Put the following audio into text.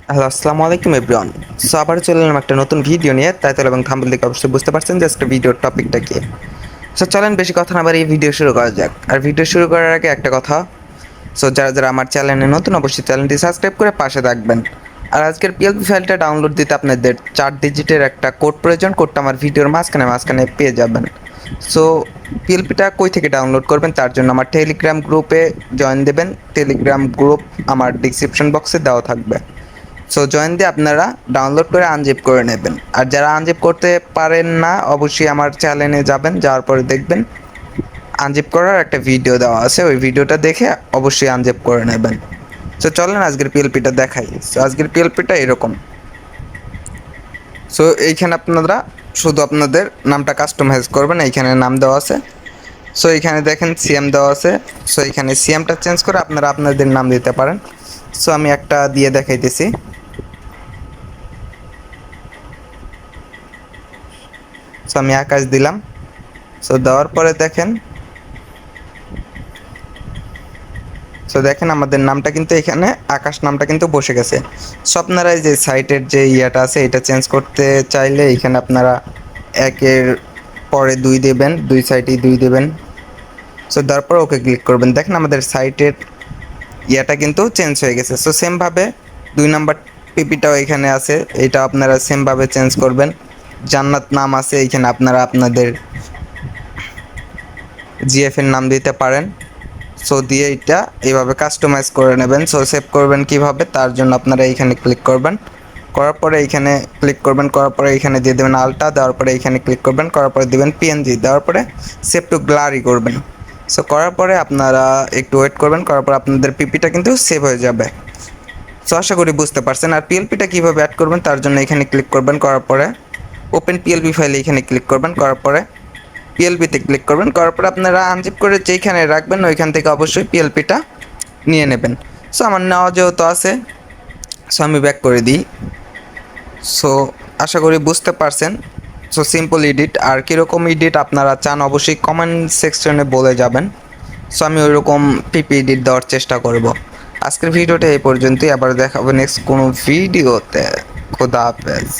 Hello, আসসালামু আলাইকুম everyone. So আবার চলে এলাম একটা নতুন ভিডিও নিয়ে। টাইটেল এবং থাম্বনেল দেখে অবশ্যই বুঝতে পারছেন যে আজকের ভিডিওর টপিকটা কি। সো চলেন বেশি কথা না বাড়িয়ে ভিডিও শুরু করা যাক। আর ভিডিও শুরু করার আগে একটা কথা, সো যারা যারা আমার চ্যানেলে নতুন অবশ্যই চ্যানেলটি সাবস্ক্রাইব করে পাশে থাকবেন। আর আজকের পিএলপি ফাইলটা ডাউনলোড দিতে আপনাদের 4 ডিজিটের একটা কোড প্রয়োজন। কোডটা আমার ভিডিওর মাঝখানে মাঝখানে পেয়ে যাবেন। সো পিএলপিটা কই থেকে ডাউনলোড করবেন তার জন্য আমার টেলিগ্রাম গ্রুপে জয়েন দেবেন। টেলিগ্রাম গ্রুপ আমার ডিসক্রিপশন বক্সে দেওয়া থাকবে। সো জয়েন দিয়ে আপনারা ডাউনলোড করে আনজিপ করে নেবেন। আর যারা আনজিপ করতে পারেন না অবশ্যই আমার চ্যানেলে যাবেন, যাওয়ার পরে দেখবেন আনজিপ করার একটা ভিডিও দেওয়া আছে, ওই ভিডিওটা দেখে অবশ্যই আনজিপ করে নেবেন। সো চলেন আজকের পিএলপিটা দেখাই। সো আজকের পিএলপিটা এরকম। সো এইখানে আপনারা শুধু আপনাদের নামটা কাস্টমাইজ করবেন, এইখানে নাম দেওয়া আছে। সো এইখানে দেখেন সিএম দেওয়া আছে। সো এইখানে সিএমটা চেঞ্জ করে আপনারা আপনাদের নাম দিতে পারেন। সো আমি একটা দিয়ে দেখাইতেছি। সো আমি আকাশ দিলাম। সো দেওয়ার পরে দেখেন, সো দেখেন আমাদের নামটা কিন্তু এখানে আকাশ নামটা কিন্তু বসে গেছে। সো আপনারা এই যে সাইটের যে ইয়াটা আছে এটা চেঞ্জ করতে চাইলে এখানে আপনারা একের পরে 2 দেবেন, 2 সাইটেই 2 দেবেন। সো তারপর ওকে ক্লিক করবেন। দেখেন আমাদের সাইটের ইয়াটা কিন্তু চেঞ্জ হয়ে গেছে। সো সেমভাবে 2 নাম্বার পিপিটাও এখানে আছে, এটা আপনারা সেমভাবে চেঞ্জ করবেন। জান্নাত নাম আছে, এইখানে আপনারা আপনাদের জিএফ এর নাম দিতে পারেন। সো দিয়ে এটা এইভাবে কাস্টমাইজ করে নেবেন। সো সেভ করবেন কিভাবে তার জন্য আপনারা এইখানে ক্লিক করবেন। করার পরে এইখানে ক্লিক করবেন, করার পরে এইখানে দিয়ে দেবেন আলটা, দেওয়ার পরে এইখানে ক্লিক করবেন, করার পরে দেবেন পিএনজি, দেওয়ার পরে সেভ টু গ্যালারি করবেন। সো করার পরে আপনারা একটু ওয়েট করবেন, করার পর আপনাদের পিপিটা কিন্তু সেভ হয়ে যাবে। সো আশা করি বুঝতে পারছেন। আর পিএলপিটা কীভাবে অ্যাড করবেন তার জন্য এখানে ক্লিক করবেন, করার পরে ওপেন পিএলপি ফাইল এখানে ক্লিক করবেন, করার পরে পিএলপিতে ক্লিক করবেন, করার পর আপনারা আনজিপ করে যেইখানে রাখবেন ওইখান থেকে অবশ্যই পিএলপিটা নিয়ে নেবেন। সো আমার নেওয়া যেহেতু আছে, সো আমি ব্যাক করে দিই। সো আশা করি বুঝতে পারছেন। So simple edit. আর কীরকম এডিট আপনারা চান অবশ্যই কমেন্ট সেকশনে বলে যাবেন। সো আমি ওইরকম পিপি এডিট দেওয়ার চেষ্টা করব। আজকের ভিডিওটা এই পর্যন্তই, আবার দেখাবো নেক্সট কোনো ভিডিওতে। খোদা হাফেজ।